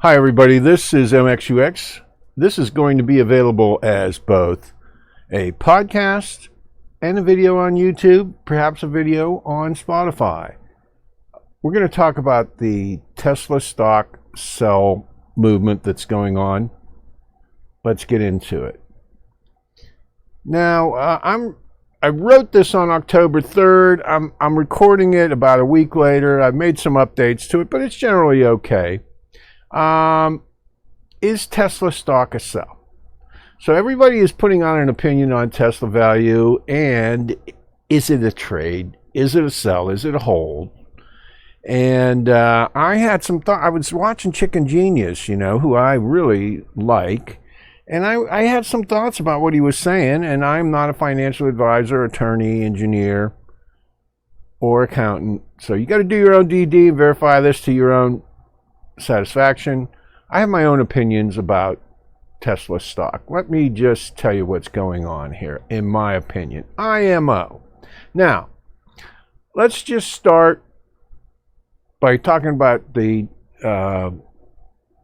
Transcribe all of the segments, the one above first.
Hi everybody, this is mxux. This is going to be available as both a podcast and a video on YouTube, perhaps a video on Spotify. We're going to talk about the Tesla stock sell movement that's going on. Let's get into it. Now, I wrote this on October 3rd. I'm recording it about a week later. I've made some updates to it, but it's generally okay. Is Tesla stock a sell? So everybody is putting on an opinion on Tesla value, and is it a trade? Is it a sell? Is it a hold? And I had some thought. I was watching Chicken Genius, who I really like, and I had some thoughts about what he was saying. And I'm not a financial advisor, attorney, engineer, or accountant, so you got to do your own DD and verify this to your own satisfaction. I have my own opinions about Tesla stock. Let me just tell you what's going on here, in my opinion. IMO. Now, let's just start by talking about the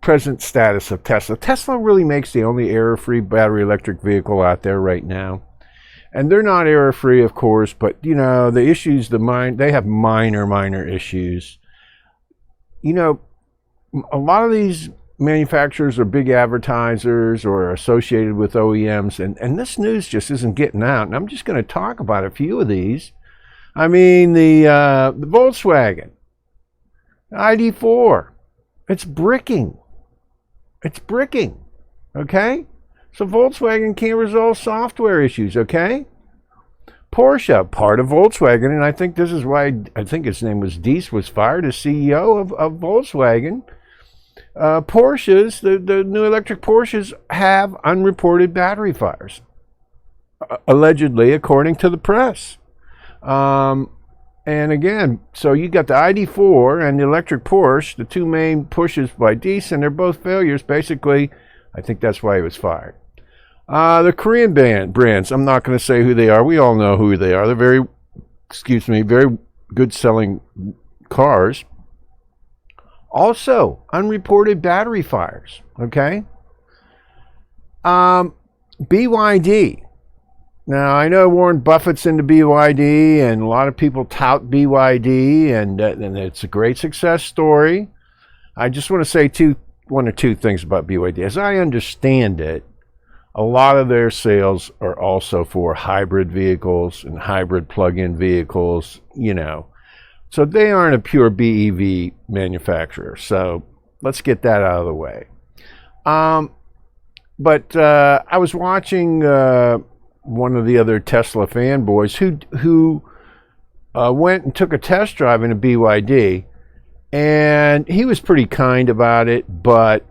present status of Tesla. Tesla really makes the only error-free battery electric vehicle out there right now. And they're not error-free, of course, but, the issues, they have minor issues. A lot of these manufacturers are big advertisers or associated with OEMs, and this news just isn't getting out. And I'm just going to talk about a few of these. I mean, the Volkswagen ID4, it's bricking. It's bricking, okay? So Volkswagen can't resolve software issues, okay? Porsche, part of Volkswagen, and I think this is why I think his name was Diess, was fired as CEO of Volkswagen. Porsches, the new electric Porsches have unreported battery fires, allegedly, according to the press. And again, so you got the ID4 and the electric Porsche, the two main pushes by Diess, and they're both failures. Basically, I think that's why he was fired. The Korean brands, I'm not going to say who they are. We all know who they are. They're very good selling cars. Also, unreported battery fires, okay? BYD. Now, I know Warren Buffett's into BYD, and a lot of people tout BYD, and it's a great success story. I just want to say one or two things about BYD. As I understand it, a lot of their sales are also for hybrid vehicles and hybrid plug-in vehicles, So they aren't a pure BEV manufacturer. So let's get that out of the way. But I was watching one of the other Tesla fanboys who went and took a test drive in a BYD, and he was pretty kind about it, but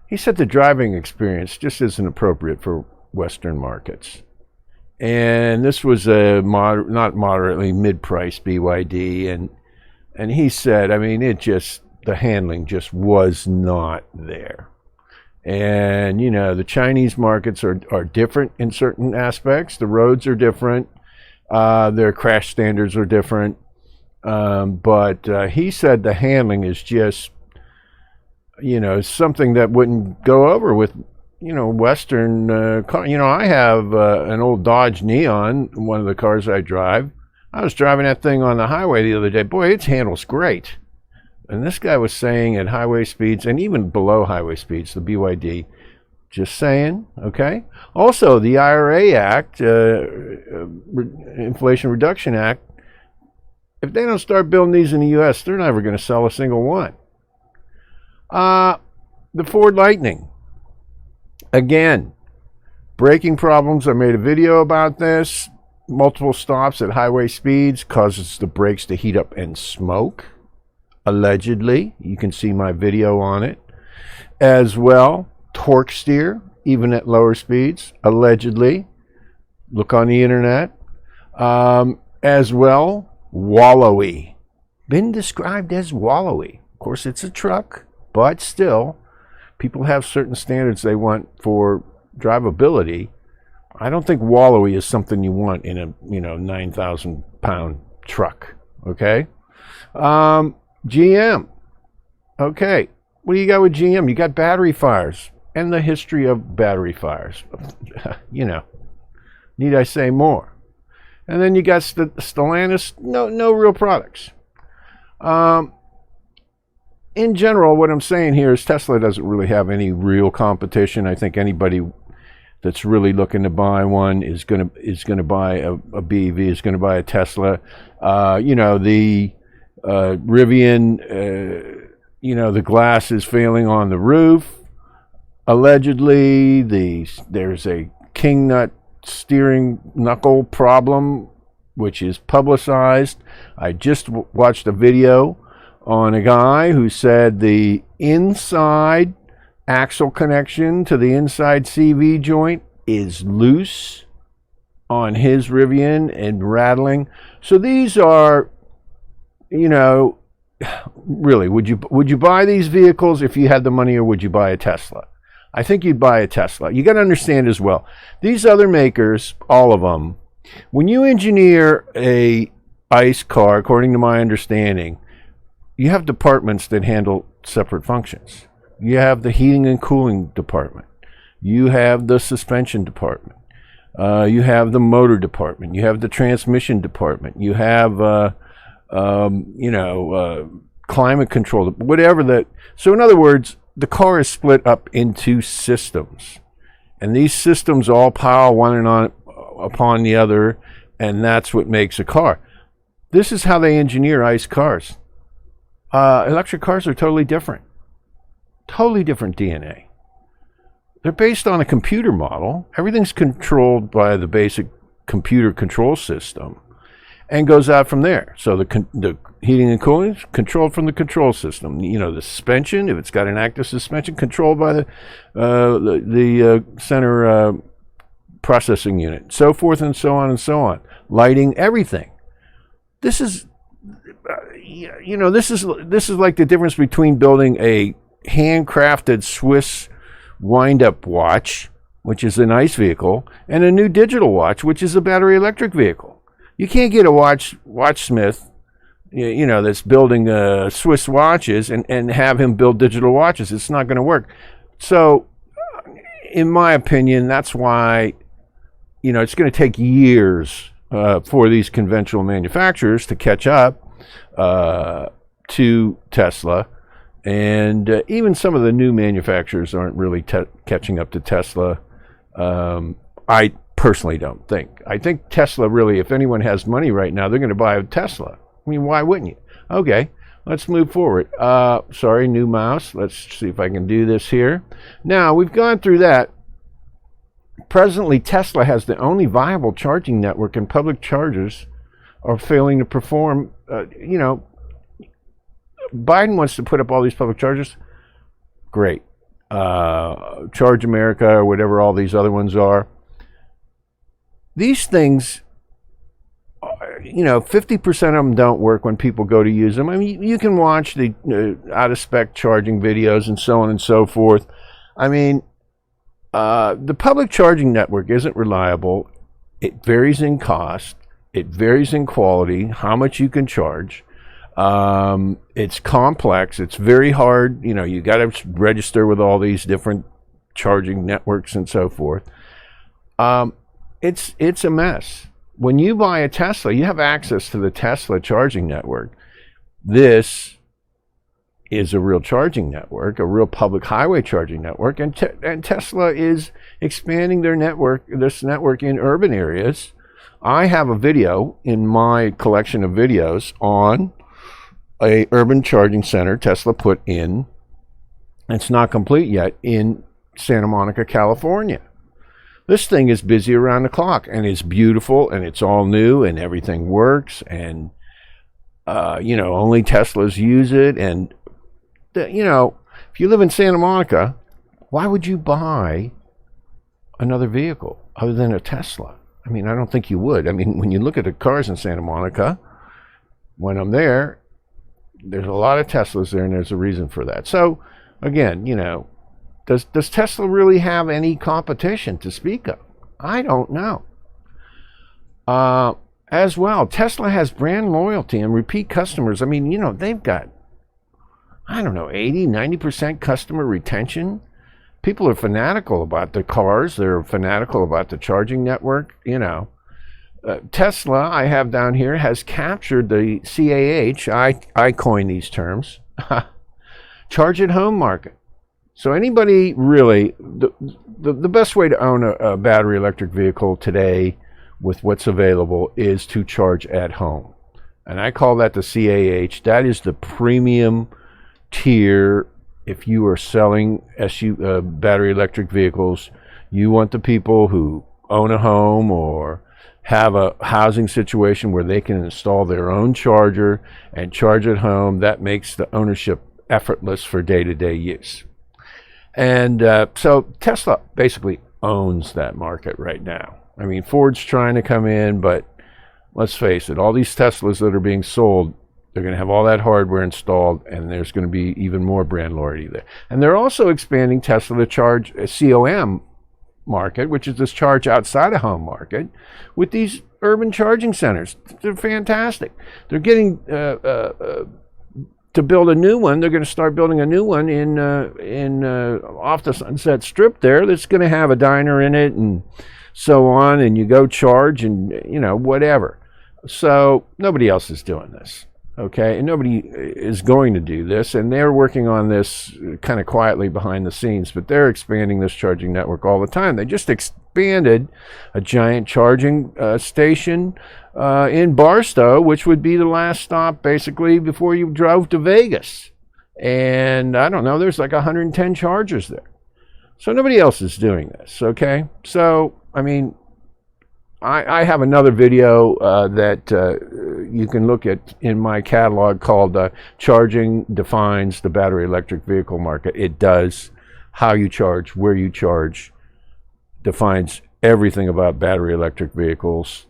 he said the driving experience just isn't appropriate for Western markets. And this was a not moderately mid-price BYD, and he said, the handling just was not there. And the Chinese markets are different in certain aspects. The roads are different. Their crash standards are different. But he said the handling is just, something that wouldn't go over with Western car. I have an old Dodge Neon, one of the cars I drive. I was driving that thing on the highway the other day. Boy, it handles great. And this guy was saying at highway speeds, and even below highway speeds, the BYD, just saying, okay? Also, the IRA Act, Inflation Reduction Act, if they don't start building these in the U.S., they're never going to sell a single one. The Ford Lightning. Again, braking problems. I made a video about this. Multiple stops at highway speeds causes the brakes to heat up and smoke. Allegedly. You can see my video on it. As well, torque steer, even at lower speeds. Allegedly. Look on the internet. As well, wallowy. Been described as wallowy. Of course, it's a truck, but still, people have certain standards they want for drivability. I don't think wallowy is something you want in a 9,000 pound truck. Okay. GM. Okay. What do you got with GM? You got battery fires and the history of battery fires. You know, need I say more? And then you got Stellantis, no real products. In general, what I'm saying here is Tesla doesn't really have any real competition. I think anybody that's really looking to buy one is going to buy a BEV, is going to buy a Tesla. You know, the Rivian, you know, the glass is failing on the roof. Allegedly, there's a king nut steering knuckle problem, which is publicized. I just watched a video on a guy who said the inside axle connection to the inside CV joint is loose on his Rivian and rattling. So these are, you know, really, would you buy these vehicles if you had the money, or would you buy a Tesla? I think you'd buy a Tesla. You got to understand as well, these other makers, all of them, when you engineer a ICE car, according to my understanding, you have departments that handle separate functions. You have the heating and cooling department. You have the suspension department. You have the motor department. You have the transmission department. You have, you know, climate control, whatever that. So in other words, the car is split up into systems. And these systems all pile one upon the other, and that's what makes a car. This is how they engineer ICE cars. Electric cars are totally different. Totally different DNA. They're based on a computer model. Everything's controlled by the basic computer control system and goes out from there. So the heating and cooling is controlled from the control system. You know, the suspension, if it's got an active suspension, controlled by the center processing unit, so forth and so on and so on. Lighting, everything. This is, you know, this is like the difference between building a handcrafted Swiss wind-up watch, which is an ICE vehicle, and a new digital watch, which is a battery electric vehicle. You can't get a watchsmith, you know, that's building Swiss watches and have him build digital watches. It's not going to work. So, in my opinion, that's why, you know, it's going to take years for these conventional manufacturers to catch up to Tesla. And even some of the new manufacturers aren't really catching up to Tesla. I personally don't think. I think Tesla really, if anyone has money right now, they're going to buy a Tesla. I mean, why wouldn't you? Okay, let's move forward. Sorry, new mouse. Let's see if I can do this here. Now, we've gone through that. Presently, Tesla has the only viable charging network, and public chargers are failing to perform. You know, Biden wants to put up all these public chargers. Great. Charge America or whatever all these other ones are. These things, you know, 50% of them don't work when people go to use them. I mean, you can watch the out-of-spec charging videos and so on and so forth. I mean, the public charging network isn't reliable. It varies in cost. It varies in quality, how much you can charge. It's complex. It's very hard. You know, you got to register with all these different charging networks and so forth. It's a mess. When you buy a Tesla, you have access to the Tesla charging network. This is a real charging network, a real public highway charging network, and Tesla is expanding their network, this network in urban areas. I have a video in my collection of videos on a urban charging center Tesla put in. It's not complete yet, in Santa Monica, California. This thing is busy around the clock, and it's beautiful, and it's all new, and everything works, and you know, only Teslas use it. And you know, if you live in Santa Monica, why would you buy another vehicle other than a Tesla? I mean, I don't think you would. I mean, when you look at the cars in Santa Monica, when I'm there, there's a lot of Teslas there, and there's a reason for that. So, again, you know, does Tesla really have any competition to speak of? I don't know. As well, Tesla has brand loyalty and repeat customers. I mean, you know, they've got I don't know, 80, 90% customer retention. People are fanatical about the cars. They're fanatical about the charging network. Tesla, I have down here, has captured the CAH. I coined these terms. Charge at home market. So anybody really, the best way to own a battery electric vehicle today with what's available is to charge at home. And I call that the CAH. That is the premium tier. If you are selling battery electric vehicles, you want the people who own a home or have a housing situation where they can install their own charger and charge at home. That makes the ownership effortless for day-to-day use. And so Tesla basically owns that market right now. I mean, Ford's trying to come in, but let's face it, all these Teslas that are being sold, they're going to have all that hardware installed, and there's going to be even more brand loyalty there. And they're also expanding Tesla to charge a COM market, which is this charge outside of home market, with these urban charging centers. They're fantastic. They're getting to build a new one. They're going to start building a new one in off the Sunset Strip there. That's going to have a diner in it and so on, and you go charge and whatever. So nobody else is doing this. Okay, and nobody is going to do this, and they're working on this kind of quietly behind the scenes, but they're expanding this charging network all the time. They just expanded a giant charging station in Barstow, which would be the last stop basically before you drove to Vegas. And I don't know, there's like 110 chargers there. So nobody else is doing this, okay? So, I mean, I have another video that you can look at in my catalog called Charging Defines the Battery Electric Vehicle Market. It does how you charge, where you charge, defines everything about battery electric vehicles,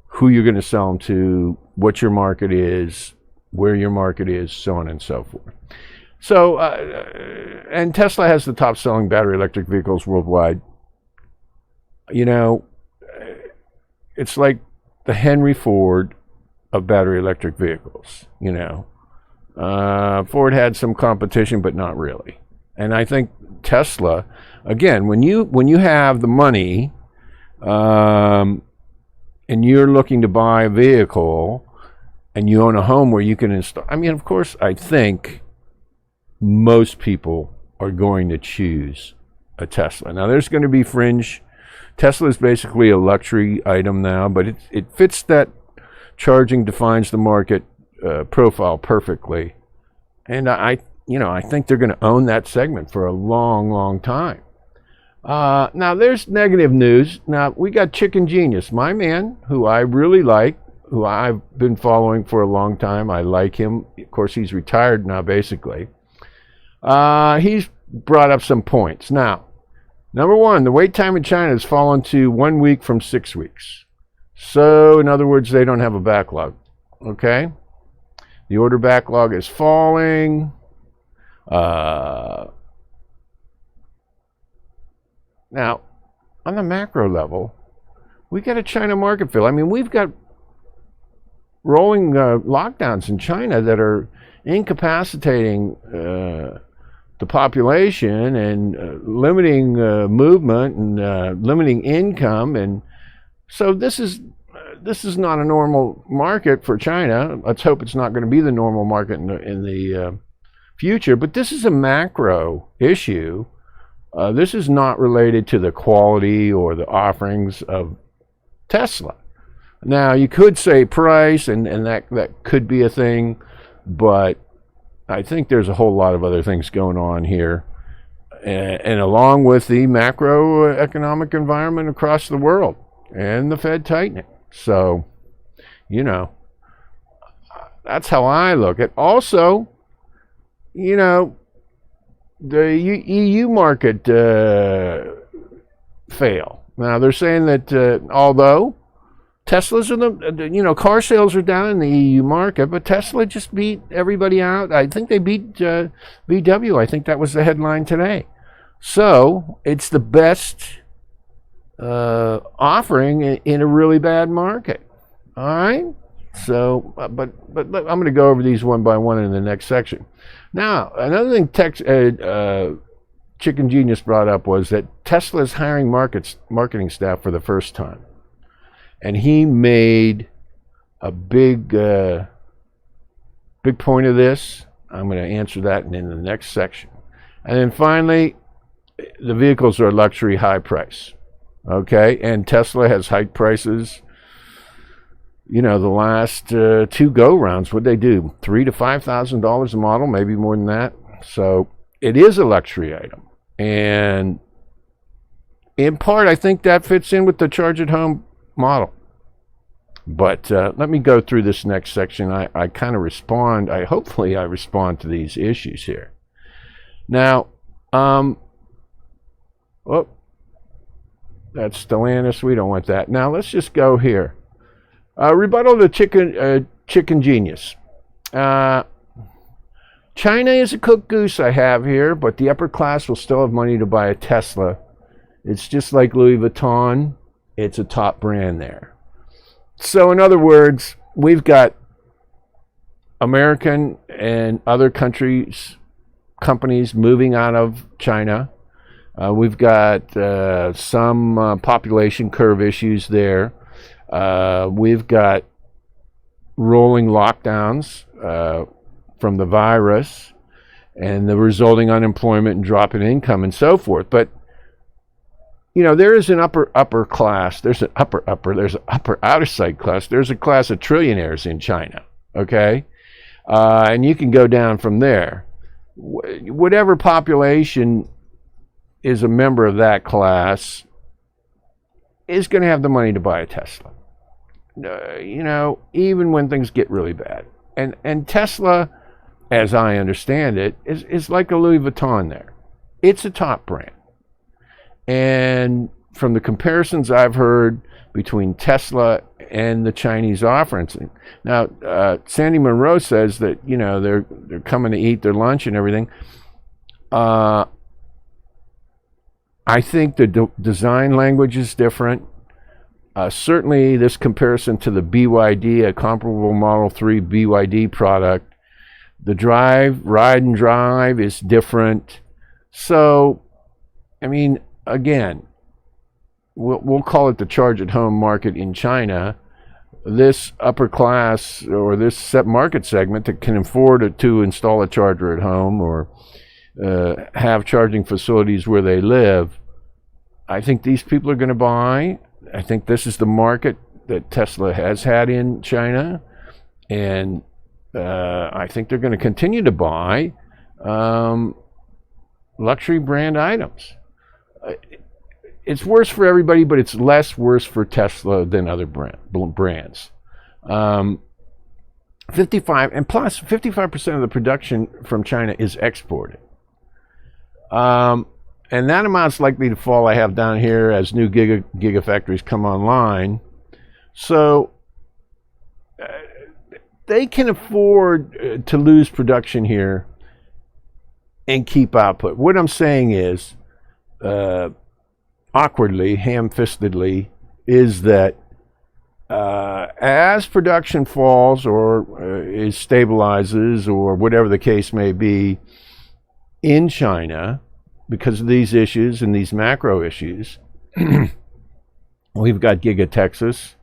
who you're going to sell them to, what your market is, where your market is, so on and so forth. So, and Tesla has the top selling battery electric vehicles worldwide. It's like the Henry Ford of battery electric vehicles. Ford had some competition, but not really. And I think Tesla, again, when you have the money, and you're looking to buy a vehicle, and you own a home where you can install. I mean, of course, I think most people are going to choose a Tesla. Now, there's going to be fringe. Tesla is basically a luxury item now, but it fits that charging defines the market profile perfectly. And I think they're going to own that segment for a long, long time. Now, there's negative news. Now, we got Chicken Genius, my man, who I really like, who I've been following for a long time. I like him. Of course, he's retired now, basically. He's brought up some points. Now, number one, the wait time in China has fallen to 1 week from 6 weeks. So, in other words, they don't have a backlog. Okay? The order backlog is falling. Now, on the macro level, we got a China market feel. I mean, we've got rolling lockdowns in China that are incapacitating the population and limiting movement and limiting income, and so this is not a normal market for China. Let's hope it's not going to be the normal market in the future. But this is a macro issue. This is not related to the quality or the offerings of Tesla. Now, you could say price, and that could be a thing, but I think there's a whole lot of other things going on here. And along with the macroeconomic environment across the world and the Fed tightening. So, that's how I look at it. Also, the EU market fail. Now, they're saying that although Tesla's are car sales are down in the EU market, but Tesla just beat everybody out. I think they beat VW. I think that was the headline today. So it's the best offering in a really bad market. All right. So, but I'm going to go over these one by one in the next section. Now, another thing Chicken Genius brought up was that Tesla is hiring marketing staff for the first time. And he made a big point of this. I'm going to answer that in the next section. And then finally, the vehicles are luxury, high price. Okay, and Tesla has hiked prices. You know, the last two go-rounds, what'd they do? $3,000 to $5,000 a model, maybe more than that. So it is a luxury item. And in part, I think that fits in with the charge-at-home model. But let me go through this next section. I kind of respond. Hopefully I respond to these issues here. Now, that's Stellantis. We don't want that. Now, let's just go here. Rebuttal to Chicken Genius. China is a cooked goose I have here, but the upper class will still have money to buy a Tesla. It's just like Louis Vuitton. It's a top brand there. So in other words, we've got American and other companies moving out of China. We've got some population curve issues there. We've got rolling lockdowns from the virus and the resulting unemployment and drop in income and so forth. But, you know, there is an upper class. There's an there's an upper outer side class. There's a class of trillionaires in China, okay? And you can go down from there. Whatever population is a member of that class is going to have the money to buy a Tesla. You know, even when things get really bad. And Tesla, as I understand it, is like a Louis Vuitton there. It's a top brand. And from the comparisons I've heard between Tesla and the Chinese offerings, now Sandy Monroe says that, you know, they're coming to eat their lunch and everything. I think the design language is different. Certainly this comparison to the BYD, a comparable Model 3 BYD product, the ride and drive is different. So, I mean, again, we'll call it the charge-at-home market in China. This upper class or this market segment that can afford to install a charger at home or have charging facilities where they live, I think these people are going to buy. I think this is the market that Tesla has had in China, and I think they're going to continue to buy luxury brand items. It's worse for everybody, but it's less worse for Tesla than other brands. 55% of the production from China is exported. And that amount's likely to fall, I have down here, as new gigafactories come online. So they can afford to lose production here and keep output. What I'm saying is, awkwardly, ham-fistedly, is that as production falls or it stabilizes or whatever the case may be in China, because of these issues and these macro issues, we've got Giga Texas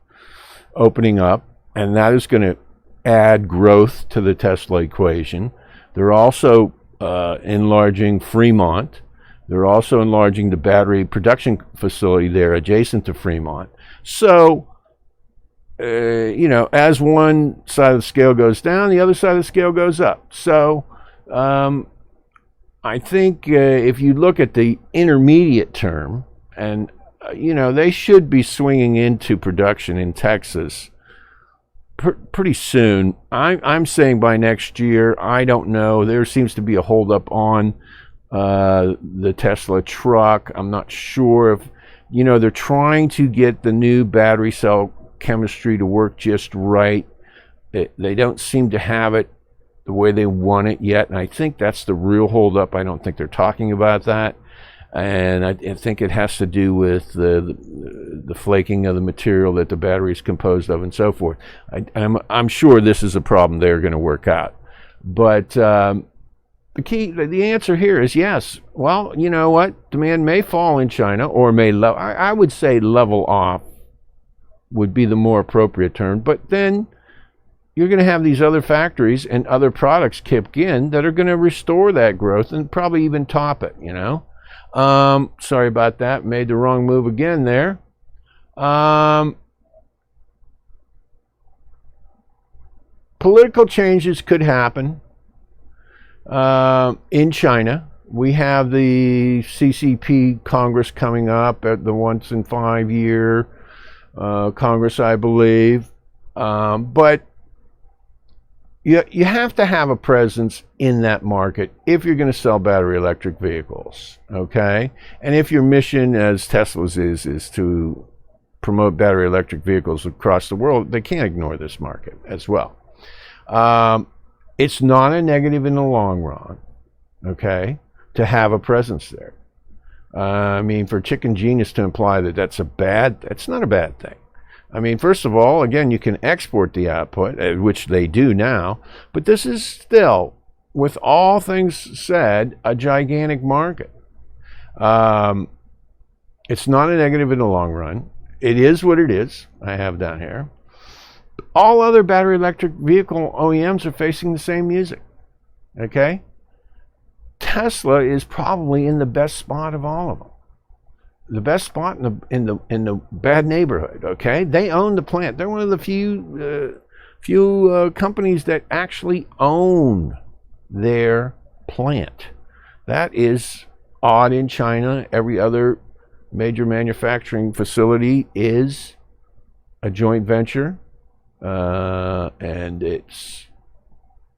opening up, and that is going to add growth to the Tesla equation. They're also enlarging Fremont. They're also enlarging the battery production facility there adjacent to Fremont. So, you know, as one side of the scale goes down, the other side of the scale goes up. So, I think if you look at the intermediate term, and, you know, they should be swinging into production in Texas pretty soon. I'm saying by next year. I don't know. There seems to be a holdup on the Tesla truck. I'm not sure if, you know, they're trying to get the new battery cell chemistry to work just right. They don't seem to have it the way they want it yet, and I think that's the real holdup. I don't think they're talking about that. And I think it has to do with the flaking of the material that the battery is composed of and so forth. I'm sure this is a problem they're going to work out. But the answer here is yes. Well, you know what? Demand may fall in China, or may I would say level off would be the more appropriate term. But then you're going to have these other factories and other products kick in that are going to restore that growth and probably even top it, you know. Sorry about that. Made the wrong move again there. Political changes could happen in China. We have the CCP Congress coming up at the once in 5 year Congress, I believe. But you have to have a presence in that market if you're going to sell battery electric vehicles, okay? And if your mission, as Tesla's is to promote battery electric vehicles across the world, they can't ignore this market as well. It's not a negative in the long run, okay, to have a presence there. I mean, for Chicken Genius to imply that that's not a bad thing. I mean, first of all, again, you can export the output, which they do now, but this is still, with all things said, a gigantic market. It's not a negative in the long run. It is what it is, I have down here. All other battery electric vehicle OEMs are facing the same music, okay? Tesla is probably in the best spot of all of them. The best spot in the bad neighborhood. Okay, they own the plant. They're one of the few companies that actually own their plant. That is odd in China. Every other major manufacturing facility is a joint venture, and it's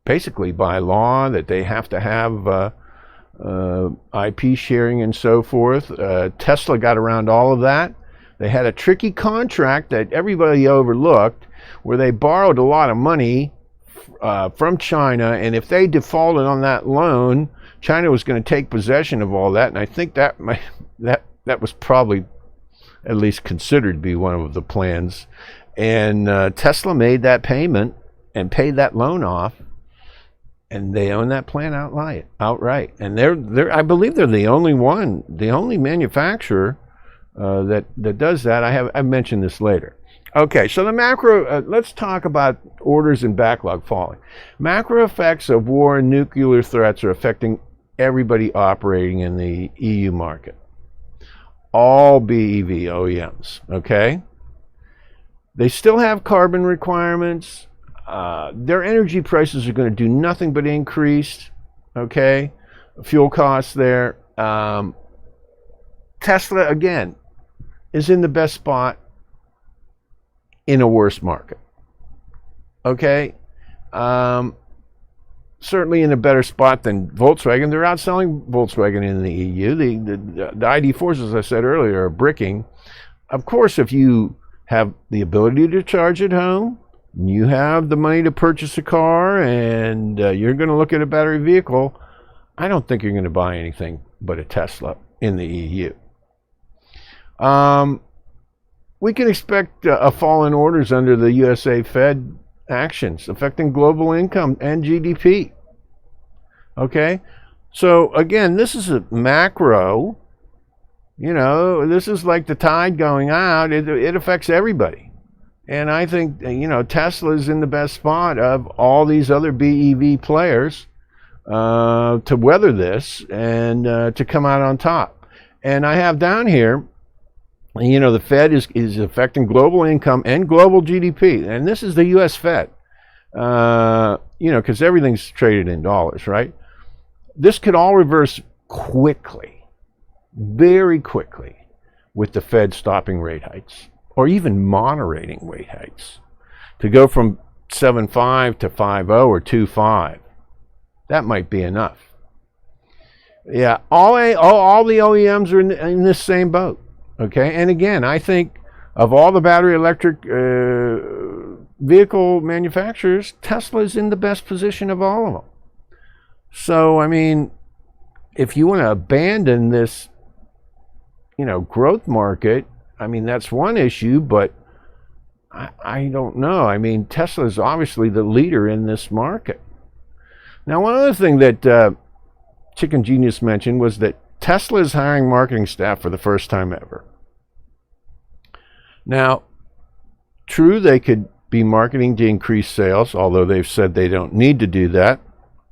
basically by law that they have to have IP sharing and so forth. Tesla got around all of that. They had a tricky contract that everybody overlooked where they borrowed a lot of money from China, and if they defaulted on that loan, China was going to take possession of all that, and I think that was probably at least considered to be one of the plans. And Tesla made that payment and paid that loan off, and they own that plant outright. And they're I believe they're the only manufacturer that does that. I mentioned this later. Okay, so the macro. Let's talk about orders and backlog falling. Macro effects of war and nuclear threats are affecting everybody operating in the EU market. All BEV OEMs. Okay, they still have carbon requirements. Their energy prices are going to do nothing but increase, okay? Fuel costs there. Tesla, again, is in the best spot in a worse market, okay? Certainly in a better spot than Volkswagen. They're outselling Volkswagen in the EU. The ID4s, as I said earlier, are bricking. Of course, if you have the ability to charge at home, you have the money to purchase a car, and you're going to look at a battery vehicle, I don't think you're going to buy anything but a Tesla in the EU. We can expect a fall in orders under the USA Fed actions affecting global income and GDP. Okay? So, again, this is a macro. You know, this is like the tide going out. It affects everybody. And I think, Tesla's in the best spot of all these other BEV players to weather this and to come out on top. And I have down here, the Fed is affecting global income and global GDP. And this is the U.S. Fed, because everything's traded in dollars, right? This could all reverse quickly, very quickly, with the Fed stopping rate hikes, or even moderating rate hikes, to go from 7.5 to 5.0 or 2.5. That might be enough. Yeah, all the OEMs are in this same boat. Okay, and again, I think of all the battery electric vehicle manufacturers, Tesla is in the best position of all of them. So, I mean, if you want to abandon this growth market, I mean, that's one issue, but I don't know. I mean, Tesla is obviously the leader in this market. Now, one other thing that Chicken Genius mentioned was that Tesla is hiring marketing staff for the first time ever. Now, true, they could be marketing to increase sales, although they've said they don't need to do that.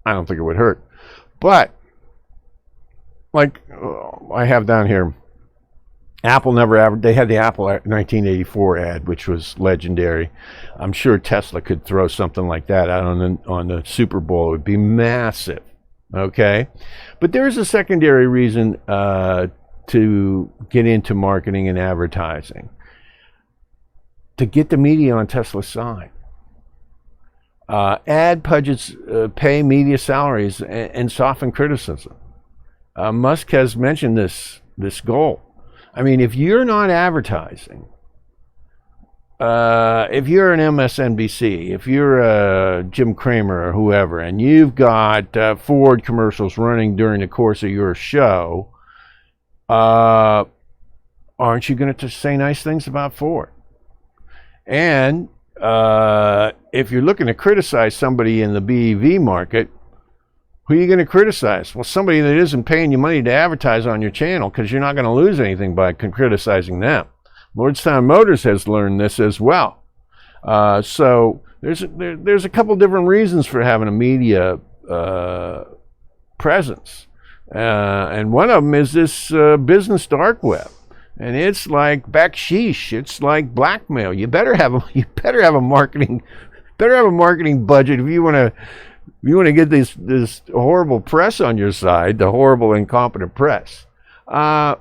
I don't think it would hurt. But, like I have down here, Apple never they had the Apple 1984 ad, which was legendary. I'm sure Tesla could throw something like that out on the Super Bowl. It would be massive. Okay? But there's a secondary reason to get into marketing and advertising. To get the media on Tesla's side. Ad budgets pay media salaries and soften criticism. Musk has mentioned this goal. I mean, if you're not advertising, if you're an MSNBC, if you're Jim Cramer or whoever, and you've got Ford commercials running during the course of your show, aren't you going to say nice things about Ford? And if you're looking to criticize somebody in the BEV market, who are you going to criticize? Well, somebody that isn't paying you money to advertise on your channel, because you're not going to lose anything by criticizing them. Lordstown Motors has learned this as well. So there's a couple different reasons for having a media presence. And one of them is this business dark web. And it's like backsheesh. It's like blackmail. You better have a marketing budget if you want to get this horrible press on your side, the horrible incompetent press. Now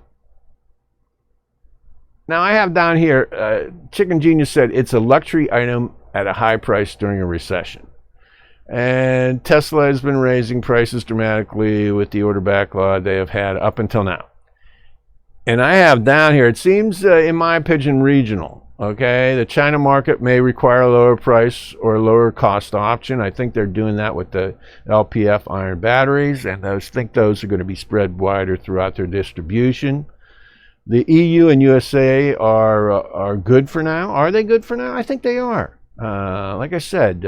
I have down here, Chicken Genius said it's a luxury item at a high price during a recession. And Tesla has been raising prices dramatically with the order backlog they have had up until now. And I have down here, it seems, in my opinion, regional. Okay, the China market may require a lower price or a lower cost option. I think they're doing that with the LPF iron batteries, and I think those are going to be spread wider throughout their distribution. The EU and USA are good for now. Are they good for now? I think they are. Like I said,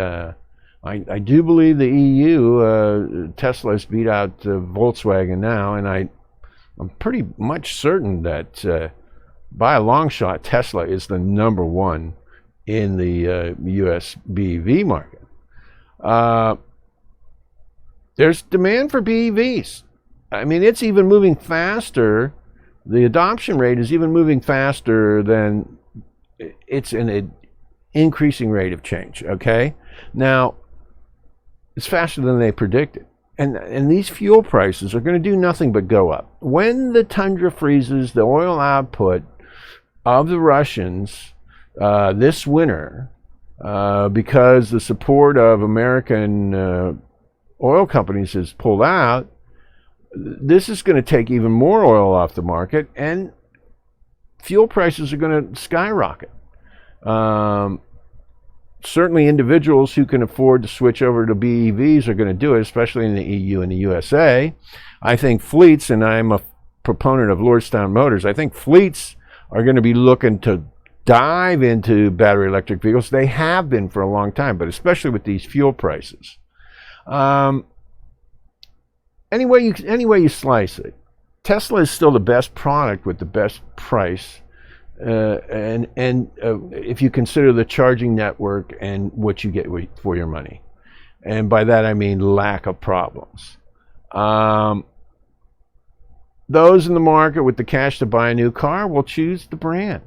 I do believe the EU, Tesla has beat out Volkswagen now, and I'm pretty much certain that by a long shot, Tesla is the number one in the US BEV market. There's demand for BEVs. I mean, it's even moving faster. The adoption rate is even moving faster than it's an increasing rate of change, okay? Now, it's faster than they predicted. And these fuel prices are going to do nothing but go up. When the tundra freezes, the oil output of the Russians this winter, because the support of American oil companies has pulled out, this is going to take even more oil off the market, and fuel prices are going to skyrocket. Certainly individuals who can afford to switch over to BEVs are going to do it, especially in the EU and the USA. I think fleets, and I'm a proponent of Lordstown Motors, I think fleets are going to be looking to dive into battery electric vehicles. They have been for a long time, but especially with these fuel prices. Any way you slice it, Tesla is still the best product with the best price. And if you consider the charging network and what you get for your money. And by that I mean lack of problems. Those in the market with the cash to buy a new car will choose the brand.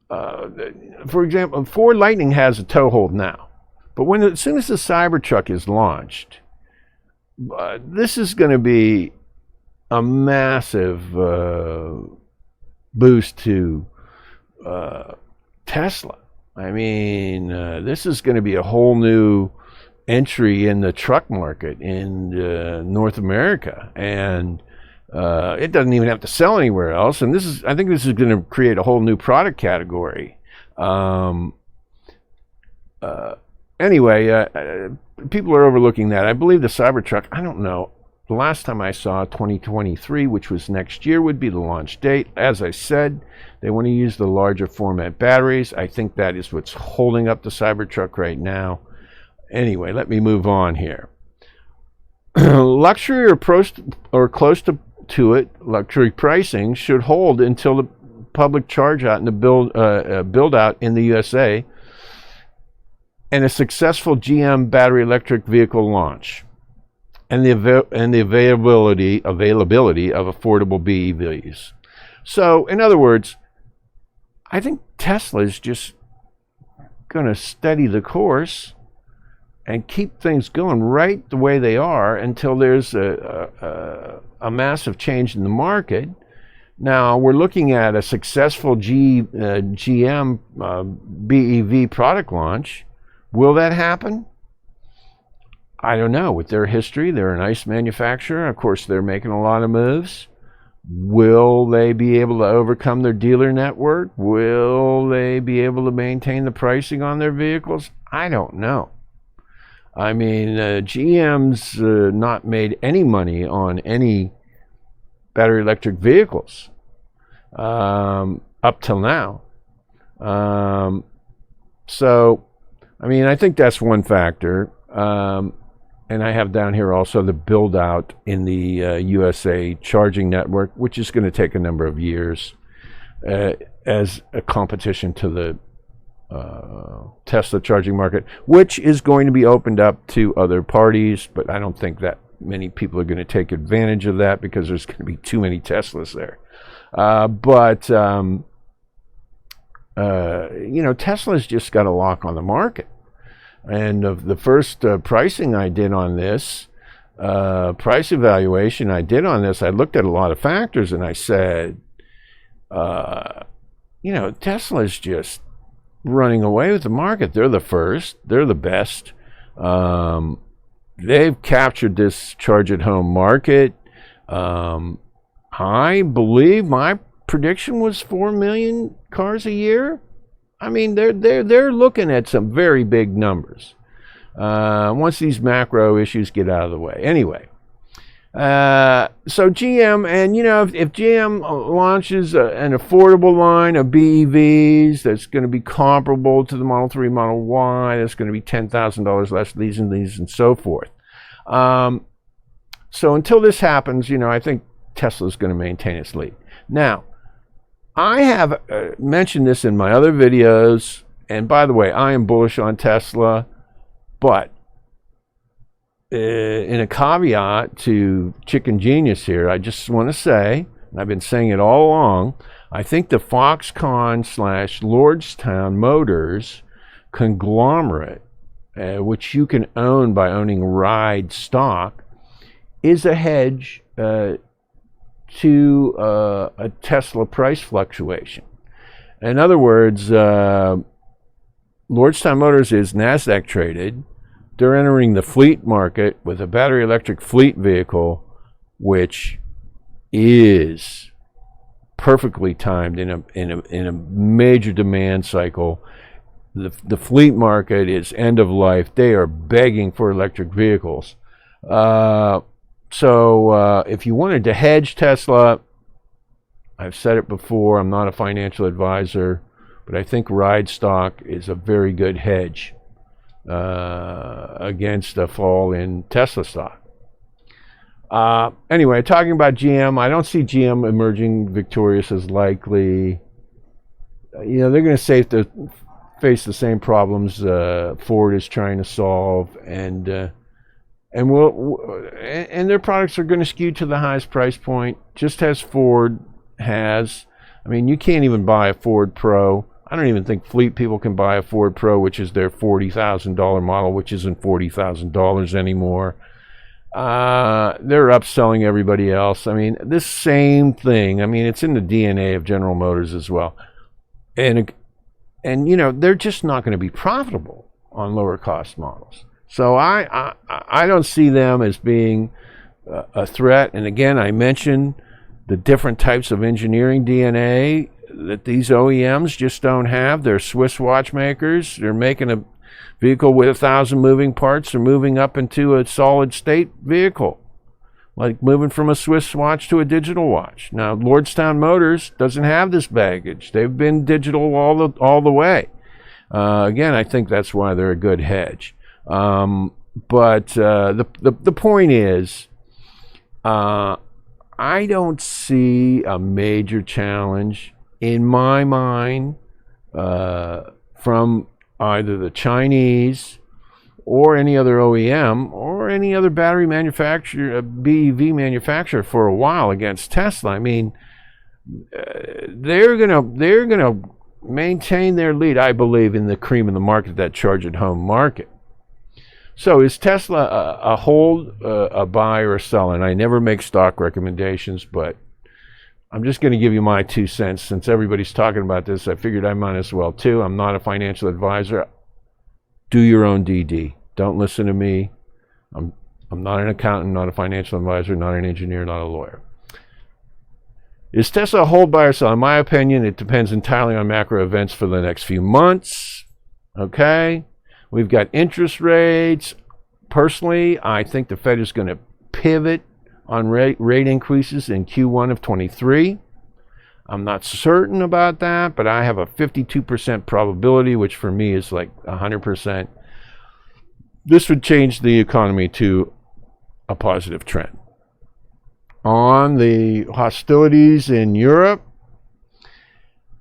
For example, Ford Lightning has a toehold now. But as soon as the Cybertruck is launched, this is going to be a massive boost to Tesla. I mean, this is going to be a whole new entry in the truck market in North America, and it doesn't even have to sell anywhere else. And I think this is going to create a whole new product category. Anyway, people are overlooking that. I believe the Cybertruck, I don't know. The last time I saw 2023, which was next year, would be the launch date. As I said, they want to use the larger format batteries. I think that is what's holding up the Cybertruck right now. Anyway, let me move on here. Luxury or close to it, luxury pricing should hold until the public charge out and the build out in the USA and a successful GM battery electric vehicle launch and the availability of affordable BEVs. So, in other words, I think Tesla is just going to steady the course and keep things going right the way they are until there's a massive change in the market. Now, we're looking at a successful GM BEV product launch. Will that happen? I don't know. With their history, they're a nice manufacturer. Of course, they're making a lot of moves. Will they be able to overcome their dealer network? Will they be able to maintain the pricing on their vehicles? I don't know. I mean, GM's not made any money on any battery electric vehicles up till now. So, I mean, I think that's one factor. And I have down here also the build out in the USA charging network, which is going to take a number of years as a competition to the Tesla charging market, which is going to be opened up to other parties, but I don't think that many people are going to take advantage of that because there's going to be too many Teslas there. You know, Tesla's just got a lock on the market. And the first pricing I did on this, price evaluation I did on this, I looked at a lot of factors and I said, you know, Tesla's just running away with the market. They're the first. They're the best. They've captured this charge at home market. I believe my prediction was 4 million cars a year. I mean, they're looking at some very big numbers once these macro issues get out of the way. Anyway, so GM, and you know, if GM launches an affordable line of BEVs that's going to be comparable to the Model 3, Model Y, that's going to be $10,000 less, these and so forth. So until this happens, you know, I think Tesla's going to maintain its lead. Now, I have mentioned this in my other videos, and by the way, I am bullish on Tesla, but in a caveat to Chicken Genius here, I just want to say, and I've been saying it all along, I think the Foxconn / Lordstown Motors conglomerate, which you can own by owning RIDE stock, is a hedge to a Tesla price fluctuation. In other words, Lordstown Motors is NASDAQ traded. They're entering the fleet market with a battery electric fleet vehicle, which is perfectly timed in a major demand cycle. The fleet market is end of life. They are begging for electric vehicles. So if you wanted to hedge Tesla, I've said it before, I'm not a financial advisor, but I think RIDE stock is a very good hedge against a fall in Tesla stock. Anyway, talking about GM, I don't see GM emerging victorious as likely. You know, they're going to face the same problems Ford is trying to solve, and their products are going to skew to the highest price point, just as Ford has. I mean, you can't even buy a Ford Pro. I don't even think fleet people can buy a Ford Pro, which is their $40,000 model, which isn't $40,000 anymore. They're upselling everybody else. I mean, this same thing. I mean, it's in the DNA of General Motors as well. And you know, they're just not going to be profitable on lower cost models. So I don't see them as being a threat. And again, I mentioned the different types of engineering DNA that these OEMs just don't have. They're Swiss watchmakers. They're making a vehicle with 1,000 moving parts. They're moving up into a solid state vehicle. like moving from a Swiss watch to a digital watch. Now, Lordstown Motors doesn't have this baggage. They've been digital all the way. Again, I think that's why they're a good hedge. But the point is, I don't see a major challenge in my mind from either the Chinese or any other OEM or any other battery manufacturer, BEV manufacturer, for a while against Tesla. I mean, they're gonna maintain their lead, I believe, in the cream of the market, that charge at home market. So is Tesla a hold, a buy, or a sell? And I never make stock recommendations, but I'm just going to give you my 2 cents. Since everybody's talking about this, I figured I might as well too. I'm not a financial advisor. Do your own DD. Don't listen to me. I'm not an accountant, not a financial advisor, not an engineer, not a lawyer. Is Tesla a hold, buy, or sell? In my opinion, it depends entirely on macro events for the next few months. Okay? We've got interest rates. Personally, I think the Fed is going to pivot on rate increases in Q1 of 23. I'm not certain about that, but I have a 52% probability, which for me is like 100%. This would change the economy to a positive trend. On the hostilities in Europe,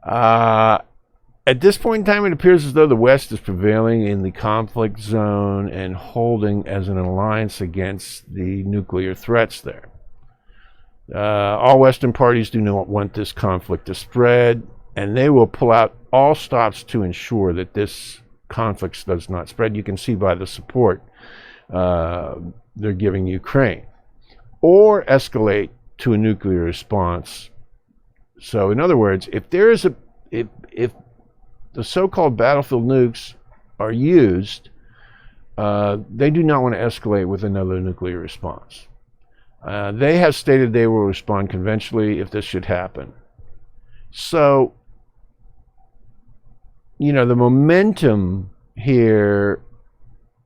at this point in time, it appears as though the West is prevailing in the conflict zone and holding as an alliance against the nuclear threats there. All Western parties do not want this conflict to spread, and they will pull out all stops to ensure that this conflict does not spread. You can see by the support they're giving Ukraine, or escalate to a nuclear response. So, in other words, if there is if the so-called battlefield nukes are used, they do not want to escalate with another nuclear response. They have stated they will respond conventionally if this should happen. So, you know, the momentum here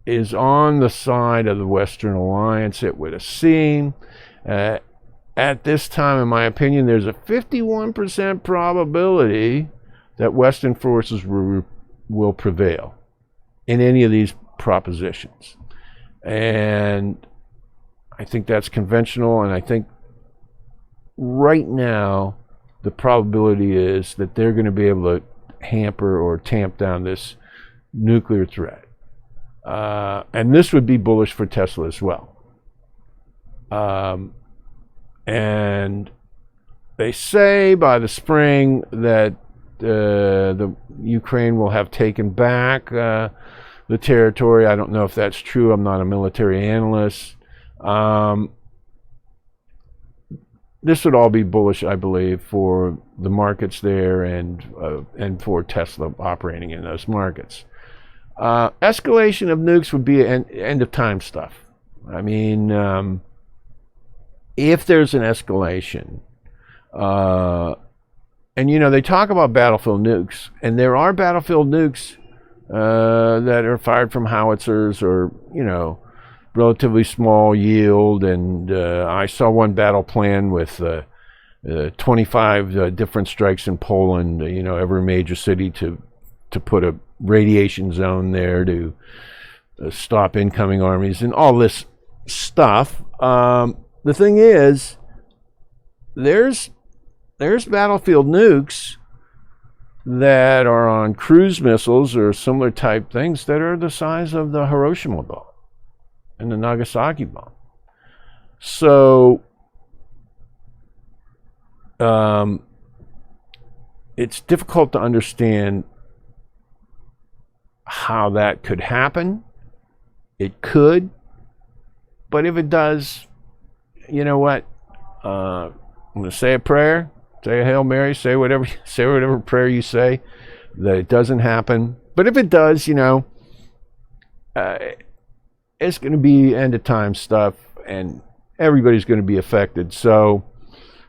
is on the side of the Western Alliance, it would seem. At this time, in my opinion, there's a 51% probability that Western forces will prevail in any of these propositions. And I think that's conventional, and I think right now the probability is that they're going to be able to hamper or tamp down this nuclear threat. And this would be bullish for Tesla as well. And they say by the spring that the Ukraine will have taken back the territory. I don't know if that's true. I'm not a military analyst. This would all be bullish, I believe, for the markets there and for Tesla operating in those markets. Escalation of nukes would be end of time stuff. I mean, if there's an escalation, and you know, they talk about battlefield nukes, and there are battlefield nukes that are fired from howitzers or, you know, relatively small yield. And I saw one battle plan with 25 different strikes in Poland, you know, every major city to put a radiation zone there to stop incoming armies and all this stuff. The thing is, there's battlefield nukes that are on cruise missiles or similar type things that are the size of the Hiroshima bomb and the Nagasaki bomb. So it's difficult to understand how that could happen. It could, but if it does, you know what? I'm going to say a prayer, say a Hail Mary, say whatever prayer you say, that it doesn't happen. But if it does, you know, it's going to be end of time stuff, and everybody's going to be affected. So,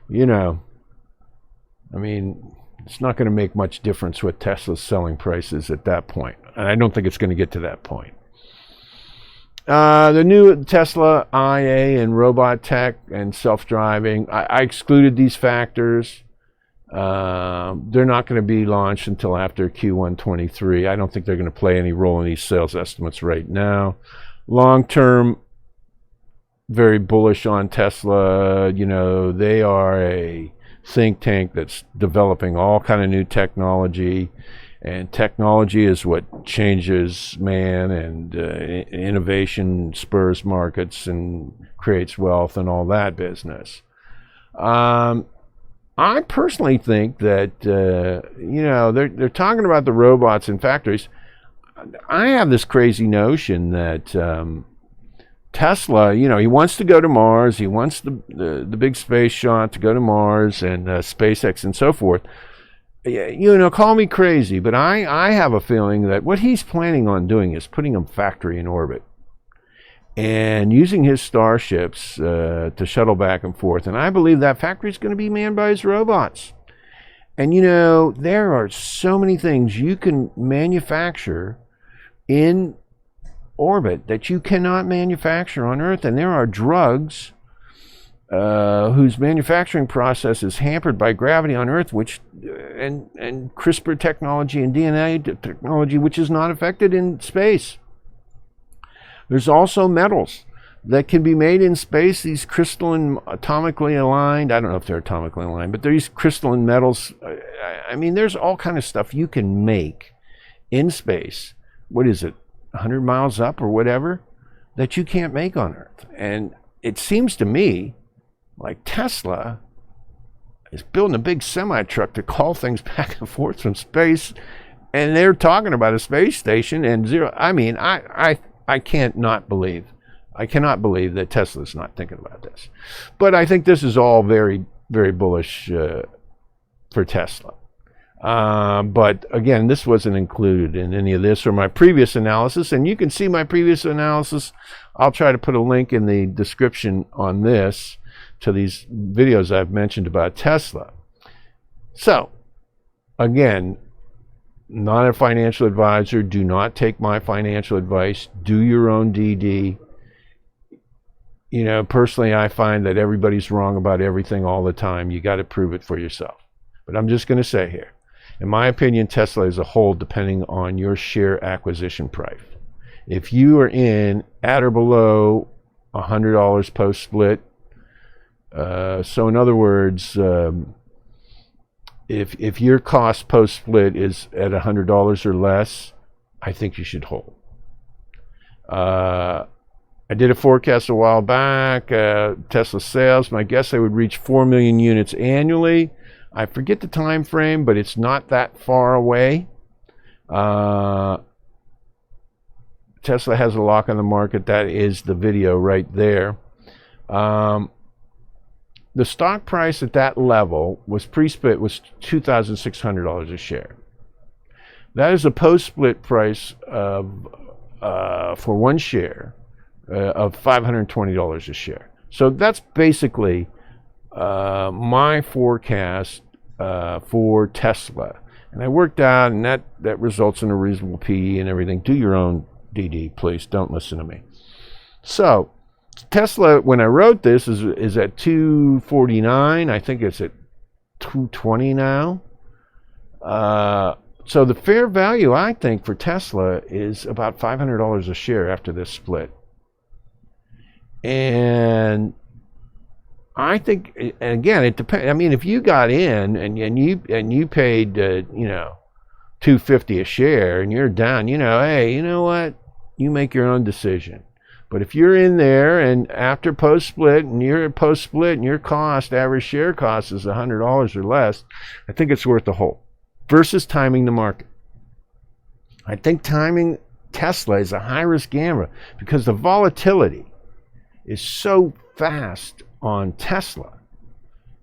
you know, I mean, it's not going to make much difference what Tesla's selling price is at that point. And I don't think it's going to get to that point. The new Tesla IA and robot tech and self-driving, I excluded these factors. They're not going to be launched until after Q1 23. I don't think they're going to play any role in these sales estimates right now. Long term, very bullish on Tesla. You know, they are a think tank that's developing all kind of new technology, and technology is what changes man, and innovation spurs markets and creates wealth and all that business. I personally think that you know, they're talking about the robots in factories. I have this crazy notion that Tesla, you know, he wants to go to Mars. He wants the big space shot to go to Mars, and SpaceX and so forth. You know, call me crazy, but I have a feeling that what he's planning on doing is putting a factory in orbit and using his starships to shuttle back and forth. And I believe that factory is going to be manned by his robots. And, you know, there are so many things you can manufacture in orbit that you cannot manufacture on Earth. And there are drugs whose manufacturing process is hampered by gravity on Earth, which and CRISPR technology and DNA technology, which is not affected in space. There's also metals that can be made in space, these crystalline, atomically aligned, I don't know if they're atomically aligned, but these crystalline metals. I mean, there's all kind of stuff you can make in space. What is it, 100 miles up or whatever, that you can't make on Earth. And it seems to me like Tesla is building a big semi-truck to haul things back and forth from space, and they're talking about a space station and zero. I mean, I cannot believe that Tesla's not thinking about this. But I think this is all very, very bullish for Tesla. But again, this wasn't included in any of this or my previous analysis. And you can see my previous analysis. I'll try to put a link in the description on this to these videos I've mentioned about Tesla. So, again, not a financial advisor. Do not take my financial advice. Do your own DD. You know, personally, I find that everybody's wrong about everything all the time. You got to prove it for yourself. But I'm just going to say here, in my opinion, Tesla is a hold depending on your share acquisition price. If you are in at or below $100 post-split, so in other words, if your cost post-split is at $100 or less, I think you should hold. I did a forecast a while back, Tesla sales. My guess, they would reach 4 million units annually. I forget the time frame, but it's not that far away. Tesla has a lock on the market. That is the video right there. The stock price at that level was pre-split was $2,600 a share. That is a post-split price of for one share of $520 a share. So that's basically my forecast for Tesla. And I worked out, and that results in a reasonable PE and everything. Do your own DD, please. Don't listen to me. So Tesla, when I wrote this, is at 249. I think it's at 220 now. So the fair value, I think, for Tesla is about $500 a share after this split. And I think, and again, it depends. I mean, if you got in and you paid, you know, $250 a share, and you're down, you know, hey, you know what? You make your own decision. But if you're in there and after post-split and you're at post-split and your cost, average share cost is $100 or less, I think it's worth the hold versus timing the market. I think timing Tesla is a high-risk gamble because the volatility is so fast on Tesla.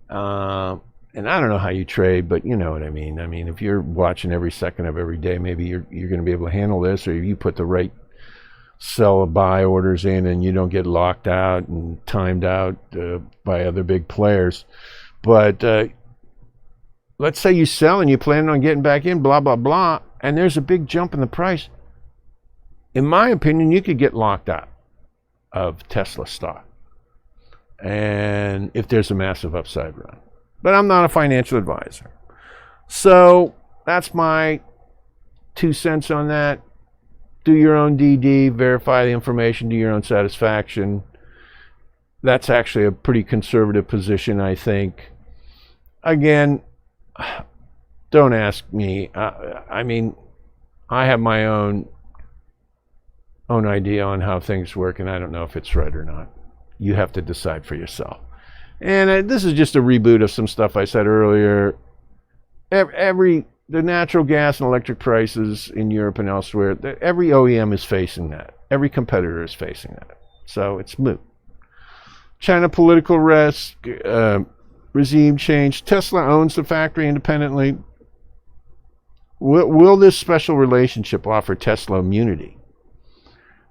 And I don't know how you trade, but you know what I mean. I mean, if you're watching every second of every day, maybe you're going to be able to handle this, or you put the right sell or buy orders in and you don't get locked out and timed out by other big players. But let's say you sell and you plan on getting back in, blah, blah, blah, and there's a big jump in the price. In my opinion, you could get locked out. of Tesla stock, and if there's a massive upside run. But I'm not a financial advisor. So that's my 2 cents on that. Do your own DD, verify the information to your own satisfaction. That's actually a pretty conservative position, I think. Again, don't ask me. I mean, I have my own idea on how things work, and I don't know if it's right or not. You have to decide for yourself. And this is just a reboot of some stuff I said earlier. The natural gas and electric prices in Europe and elsewhere, every OEM is facing that. Every competitor is facing that. So it's moot. China political risk, regime change. Tesla owns the factory independently. Will this special relationship offer Tesla immunity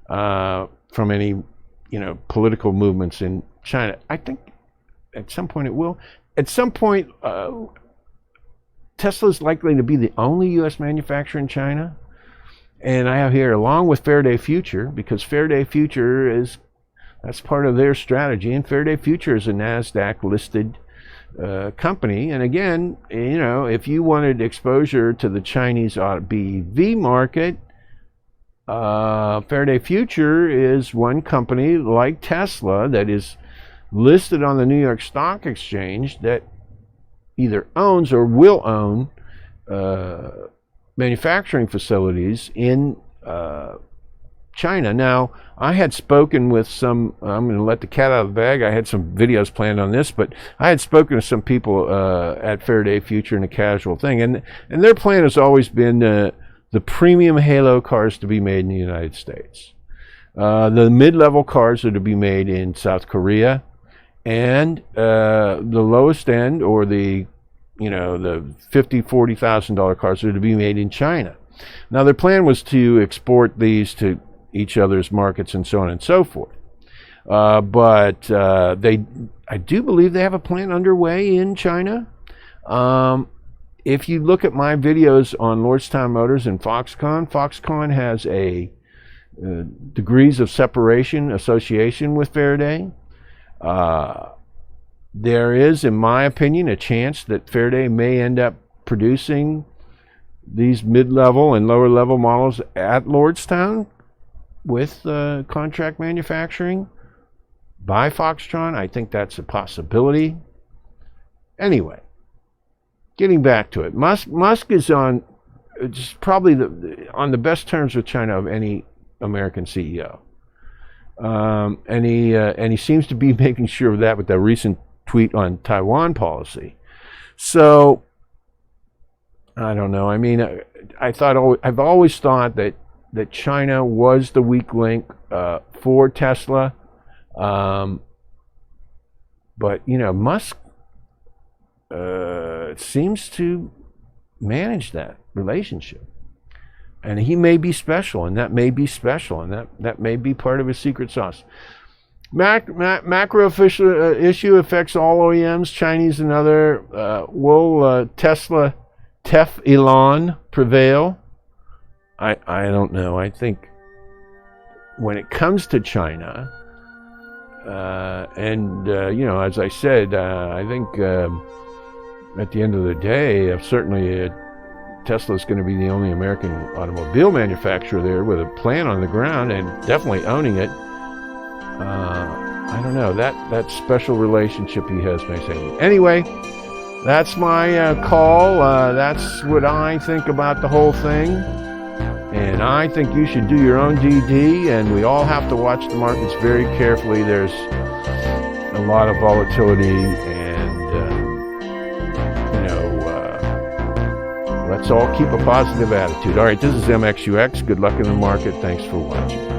from any, political movements in China? I think at some point it will. At some point, Tesla is likely to be the only U.S. manufacturer in China. And I have here, along with Faraday Future, because Faraday Future that's part of their strategy. And Faraday Future is a NASDAQ listed company. And again, if you wanted exposure to the Chinese BEV market, Faraday Future is one company like Tesla that is listed on the New York Stock Exchange that either owns or will own manufacturing facilities in China. Now, I had spoken with I'm going to let the cat out of the bag. I had some videos planned on this, but I had spoken to some people at Faraday Future in a casual thing, and their plan has always been the premium Halo cars to be made in the United States. The mid-level cars are to be made in South Korea, and the lowest end, or the $50,000-$40,000 cars, are to be made in China. Now, their plan was to export these to each other's markets and so on and so forth. But I do believe they have a plan underway in China. If you look at my videos on Lordstown Motors and Foxconn has a degrees of separation association with Faraday. There is, in my opinion, a chance that Faraday may end up producing these mid-level and lower-level models at Lordstown with contract manufacturing by Foxconn. I think that's a possibility. Anyway, getting back to it, Musk is on just probably on the best terms with China of any American CEO, and he seems to be making sure of that with that recent tweet on Taiwan policy. So I don't know. I mean, I've always thought that China was the weak link for Tesla, but Musk seems to manage that relationship, and he may be special, and that may be special, and that may be part of his secret sauce. Macro issue affects all OEMs, Chinese and other. Will Tesla Elon prevail? I don't know. I think when it comes to China, as I said, I think at the end of the day, certainly Tesla is going to be the only American automobile manufacturer there with a plant on the ground and definitely owning it. I don't know, that special relationship he has may say. Anyway, that's my call. That's what I think about the whole thing. And I think you should do your own DD, and we all have to watch the markets very carefully. There's a lot of volatility, and let's all keep a positive attitude. All right, this is MXUX. Good luck in the market. Thanks for watching.